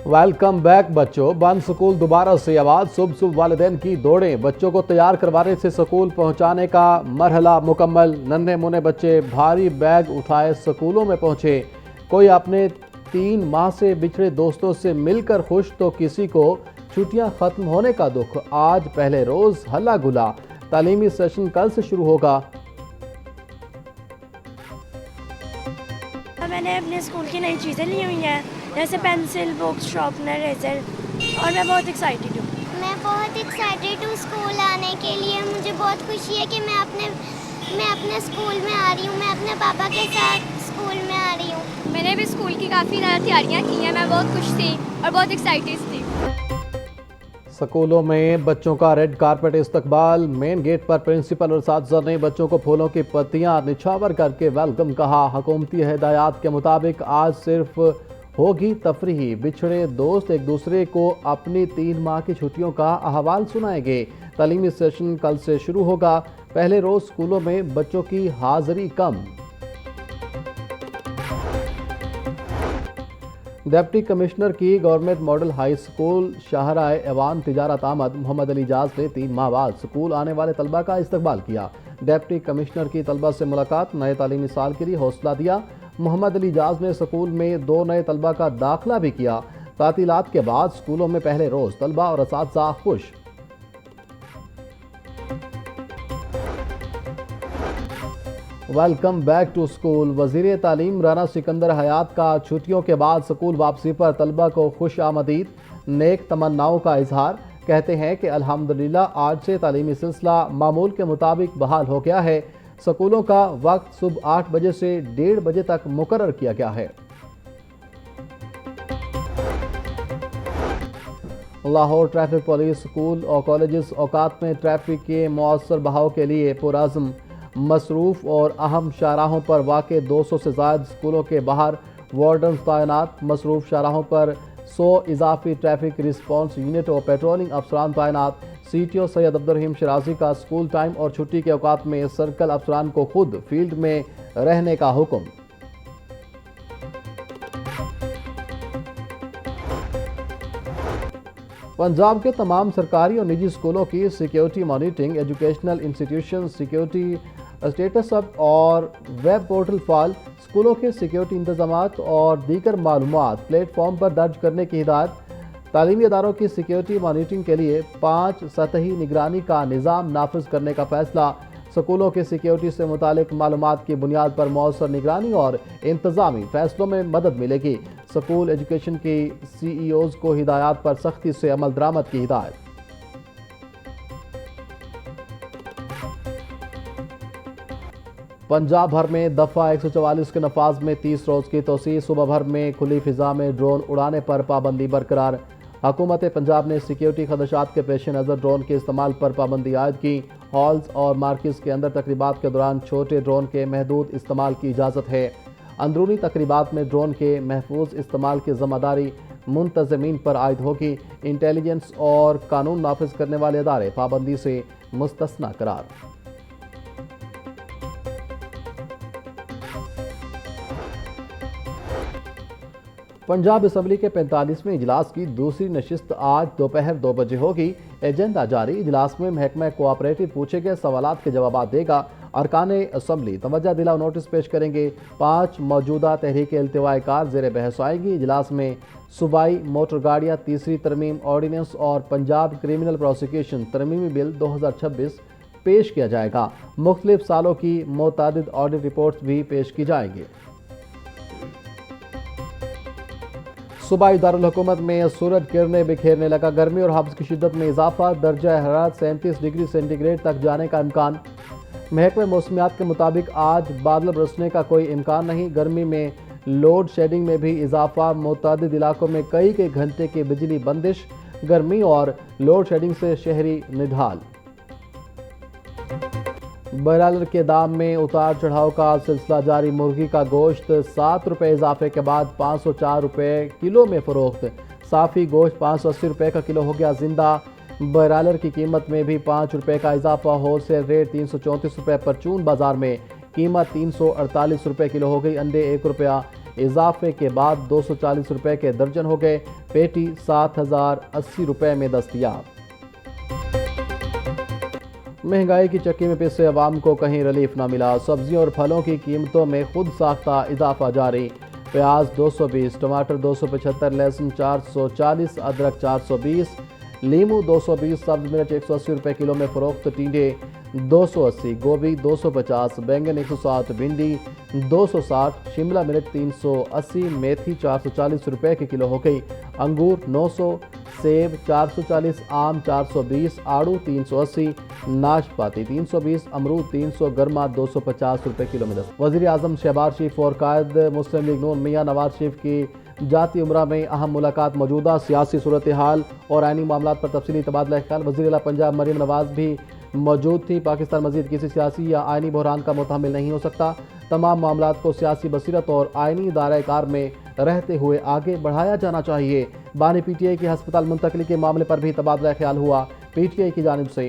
Welcome back بچوں، بند school دوبارہ سے آواز، صبح والدین کی دوڑیں، بچوں کو تیار کروانے سے سکول پہنچانے کا مرحلہ مکمل، ننھے مونے بچے بھاری بیگ اٹھائے سکولوں میں پہنچے، کوئی اپنے 3 ماہ سے بچھڑے دوستوں سے مل کر خوش تو کسی کو چھٹیاں ختم ہونے کا دکھ، آج پہلے روز ہلا گلا، تعلیمی سیشن کل سے شروع ہوگا۔ میں نے اپنے اسکول کی نئی چیزیں لی ہوئی ہیں جیسے پینسل، بکس، شارپنر، ریزر، اور میں بہت ایکسائٹیڈ ہوں۔ میں بہت ایکسائٹیڈ ہوں اسکول آنے کے لیے، مجھے بہت خوشی ہے کہ میں اپنے اسکول میں آ رہی ہوں، میں اپنے پاپا کے ساتھ اسکول میں آ رہی ہوں۔ میں نے بھی اسکول کی کافی زیادہ تیاریاں کی ہیں، میں بہت خوش تھی اور بہت ایکسائٹیڈ تھی۔ سکولوں میں بچوں کا ریڈ کارپٹ استقبال، مین گیٹ پر پرنسپل اور اساتذہ نے بچوں کو پھولوں کی پتیاں نچھاور کر کے ویلکم کہا۔ حکومتی ہدایات کے مطابق آج صرف ہوگی تفریح، بچھڑے دوست ایک دوسرے کو اپنی 3 ماہ کی چھٹیوں کا احوال سنائیں گے۔ تعلیمی سیشن کل سے شروع ہوگا، پہلے روز سکولوں میں بچوں کی حاضری کم۔ ڈپٹی کمشنر کی گورنمنٹ ماڈل ہائی سکول شاہراہ ایوان تجارت آمد محمد علی اجاز نے 3 ماہ بعد سکول آنے والے طلبہ کا استقبال کیا۔ ڈپٹی کمشنر کی طلبہ سے ملاقات، نئے تعلیمی سال کے لیے حوصلہ دیا۔ محمد علی اجاز نے سکول میں 2 نئے طلبہ کا داخلہ بھی کیا۔ تعطیلات کے بعد سکولوں میں پہلے روز طلبہ اور اساتذہ خوش۔ ویلکم بیک ٹو سکول، وزیر تعلیم رانا سکندر حیات کا چھٹیوں کے بعد سکول واپسی پر طلبہ کو خوش آمدید، نیک تمناؤں کا اظہار، کہتے ہیں کہ الحمدللہ آج سے تعلیمی سلسلہ معمول کے مطابق بحال ہو گیا ہے۔ سکولوں کا وقت صبح 8 بجے سے 1:30 بجے تک مقرر کیا گیا ہے۔ لاہور ٹریفک پولیس سکول اور کالجز اوقات میں ٹریفک کے مؤثر بہاؤ کے لیے پرعزم، مصروف اور اہم شاہراہوں پر واقع 200 سے زائد سکولوں کے باہر وارڈنز تعینات، مصروف شاہراہوں پر 100 اضافی ٹریفک رسپانس یونٹ اور پیٹرولنگ افسران تعینات۔ سی ٹی او سید عبدالرحیم شرازی کا سکول ٹائم اور چھٹی کے اوقات میں سرکل افسران کو خود فیلڈ میں رہنے کا حکم۔ پنجاب کے تمام سرکاری اور نجی اسکولوں کی security monitoring, educational institution security status app اور ویب پورٹل فعال، اسکولوں کے سیکیورٹی انتظامات اور دیگر معلومات پلیٹ فارم پر درج کرنے کی ہدایت۔ تعلیمی اداروں کی سیکیورٹی مانیٹرنگ کے لیے 5 سطحی نگرانی کا نظام نافذ کرنے کا فیصلہ۔ سکولوں کے سیکیورٹی سے متعلق معلومات کی بنیاد پر مؤثر نگرانی اور انتظامی فیصلوں میں مدد ملے گی۔ سکول ایجوکیشن کی سی ای اوز کو ہدایات پر سختی سے عمل درآمد کی ہدایت۔ پنجاب بھر میں دفعہ 144 کے نفاذ میں 30 روز کی توسیع، صبح بھر میں کھلی فضا میں ڈرون اڑانے پر پابندی برقرار۔ حکومت پنجاب نے سیکیورٹی خدشات کے پیش نظر ڈرون کے استعمال پر پابندی عائد کی۔ ہالز اور مارکیز کے اندر تقریبات کے دوران چھوٹے ڈرون کے محدود استعمال کی اجازت ہے۔ اندرونی تقریبات میں ڈرون کے محفوظ استعمال کی ذمہ داری منتظمین پر عائد ہوگی۔ انٹیلیجنس اور قانون نافذ کرنے والے ادارے پابندی سے مستثنی قرار۔ پنجاب اسمبلی کے 45ویں اجلاس کی دوسری نشست آج دوپہر 2 بجے ہوگی۔ ایجنڈا جاری، اجلاس میں محکمہ کوآپریٹو پوچھے گئے سوالات کے جوابات دے گا۔ ارکان اسمبلی توجہ دلاؤ نوٹس پیش کریں گے۔ 5 موجودہ تحریک التواء کار زیر بحث آئیں گی۔ اجلاس میں صوبائی موٹر گاڑیاں تیسری ترمیم آرڈیننس اور پنجاب کرمنل پروسیکیوشن ترمیمی بل 2026 پیش کیا جائے گا۔ مختلف سالوں کی متعدد آڈٹ رپورٹس بھی پیش کی جائیں گی۔ صوبائی دارالحکومت میں سورج کرنیں بکھیرنے لگا، گرمی اور حبس کی شدت میں اضافہ، درجہ حرارت 37 ڈگری سینٹی گریڈ تک جانے کا امکان۔ محکمہ موسمیات کے مطابق آج بادل برسنے کا کوئی امکان نہیں۔ گرمی میں لوڈ شیڈنگ میں بھی اضافہ، متعدد علاقوں میں کئی گھنٹے کی بجلی بندش، گرمی اور لوڈ شیڈنگ سے شہری نڈھال۔ برائلر کے دام میں اتار چڑھاؤ کا سلسلہ جاری، مرغی کا گوشت 7 روپے اضافے کے بعد 504 روپے کلو میں فروخت، صافی گوشت 580 روپے کا کلو ہو گیا زندہ۔ برائلر کی قیمت میں بھی 5 روپے کا اضافہ، ہول سیل ریٹ 334 روپے پرچون بازار میں قیمت 348 روپے کلو ہو گئی۔ انڈے 1 روپیہ اضافے کے بعد 240 روپے کے درجن ہو گئے، پیٹی 7080 روپے میں دستیاب۔ مہنگائی کی چکی میں پسے عوام کو کہیں ریلیف نہ ملا، سبزیوں اور پھلوں کی قیمتوں میں خود ساختہ اضافہ جاری، پیاز 220، ٹماٹر 275، لہسن 440، ادرک 420، لیمو 220، سبز مرچ 180 روپے کلو میں فروخت، ٹینڈے 280، گوبھی 250، بینگن 160، بھنڈی 260، شملہ مرچ 380، میتھی 440 روپے کے کلو ہو گئی، انگور 900، سیب 440، آم 420، آڑو 380، ناشپاتی 320، امرود 300، گرما 250 روپے کلو میں دست۔ وزیر اعظم شہباز شریف اور قائد مسلم لیگ نون میاں نواز شریف کی جاتی عمرہ میں اہم ملاقات، موجودہ سیاسی صورتحال اور آئینی معاملات پر تفصیلی تبادلہ خیال۔ وزیر اعلیٰ پنجاب مریم نواز بھی موجود تھی۔ پاکستان مزید کسی سیاسی یا آئینی بحران کا متحمل نہیں ہو سکتا، تمام معاملات کو سیاسی بصیرت اور آئینی دائرہ کار میں رہتے ہوئے آگے بڑھایا جانا چاہیے۔ بانی پی ٹی آئی کی ہسپتال منتقلی کے معاملے پر بھی تبادلہ خیال ہوا۔ پی ٹی آئی کی جانب سے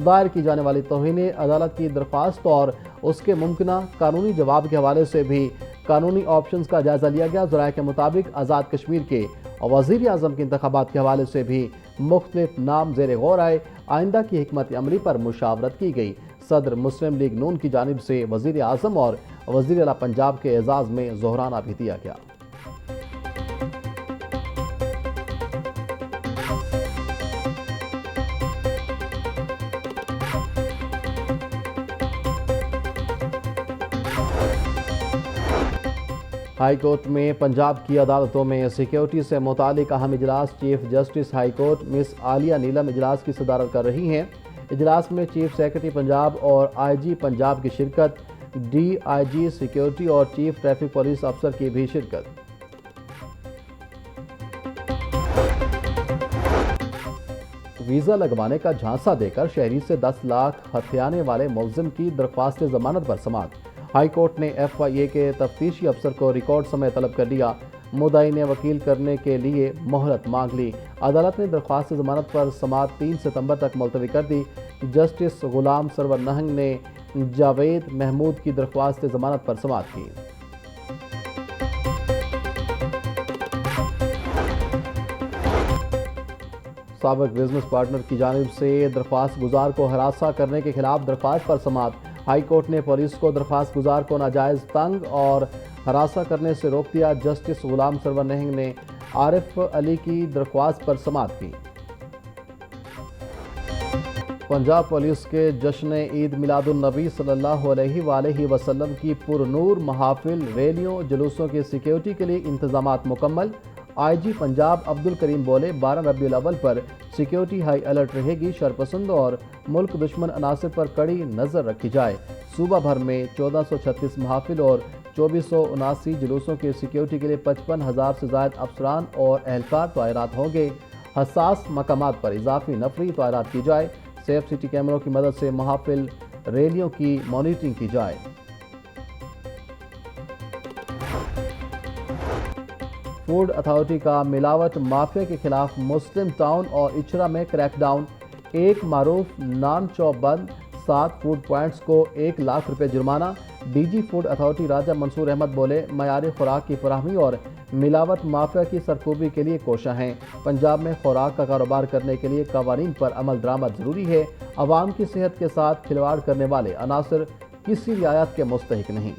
دائر کی جانے والی توہین عدالت کی درخواست اور اس کے ممکنہ قانونی جواب کے حوالے سے بھی قانونی آپشنز کا جائزہ لیا گیا۔ ذرائع کے مطابق آزاد کشمیر کے وزیر اعظم کے انتخابات کے حوالے سے بھی مختلف نام زیر غور آئے، آئندہ کی حکمت عملی پر مشاورت کی گئی۔ صدر مسلم لیگ نون کی جانب سے وزیر اعظم اور وزیر اعلیٰ پنجاب کے اعزاز میں ظہرانہ بھی دیا گیا۔ ہائی کورٹ میں پنجاب کی عدالتوں میں سیکیورٹی سے متعلق اہم اجلاس، چیف جسٹس ہائی کورٹ مس عالیہ نیلم اجلاس کی صدارت کر رہی ہیں۔ اجلاس میں چیف سیکرٹری پنجاب اور آئی جی پنجاب کی شرکت، ڈی آئی جی سیکیورٹی اور چیف ٹریفک پولیس افسر کی بھی شرکت۔ ویزا لگوانے کا جھانسا دے کر شہری سے 10 لاکھ ہتھیانے والے ملزم کی درخواست ضمانت پر سماعت۔ ہائی کورٹ نے ایف آئی اے کے تفتیشی افسر کو ریکارڈ سمے طلب کر لیا، مدعی نے وکیل کرنے کے لیے مہلت مانگ لی۔ عدالت نے درخواست ضمانت پر سماعت 3 ستمبر تک ملتوی کر دی۔ جسٹس غلام سرور نہنگ نے جاوید محمود کی درخواست ضمانت پر سماعت کی۔ سابق بزنس پارٹنر کی جانب سے درخواست گزار کو ہراساں کرنے کے خلاف درخواست پر سماعت۔ ہائی کورٹ نے پولیس کو درخواست گزار کو ناجائز تنگ اور ہراساں کرنے سے روک دیا۔ جسٹس غلام سرور نہنگ نے عارف علی کی درخواست پر سماعت کی۔ پنجاب پولیس کے جشن عید میلاد النبی صلی اللہ علیہ وآلہ وسلم کی پرنور محافل، ریلیوں، جلوسوں کی سیکیورٹی کے لیے انتظامات مکمل۔ آئی جی پنجاب عبدالکریم بولے، 12 ربیع الاول پر سیکیورٹی ہائی الرٹ رہے گی، شرپسند اور ملک دشمن عناصر پر کڑی نظر رکھی جائے۔ صوبہ بھر میں 1436 محافل اور 2479 جلوسوں کی سیکیورٹی کے لیے 55,000 سے زائد افسران اور اہلکار تعینات ہوں گے۔ حساس مقامات پر اضافی نفری تعینات کی جائے۔ سیف سٹی کیمروں کی مدد سے محافل، ریلیوں کی مانیٹرنگ کی جائے۔ فوڈ اتھارٹی کا ملاوٹ مافیا کے خلاف مسلم ٹاؤن اور اچھرا میں کریک ڈاؤن، 1 معروف نان شاپ بند، 7 فوڈ پوائنٹس کو 1 لاکھ روپے جرمانہ۔ ڈی جی فوڈ اتھارٹی راجہ منصور احمد بولے، معیاری خوراک کی فراہمی اور ملاوٹ مافیا کی سرکوبی کے لیے کوشاں ہیں۔ پنجاب میں خوراک کا کاروبار کرنے کے لیے قوانین پر عمل درآمد ضروری ہے۔ عوام کی صحت کے ساتھ کھلواڑ کرنے والے عناصر کسی رعایت کے مستحق نہیں۔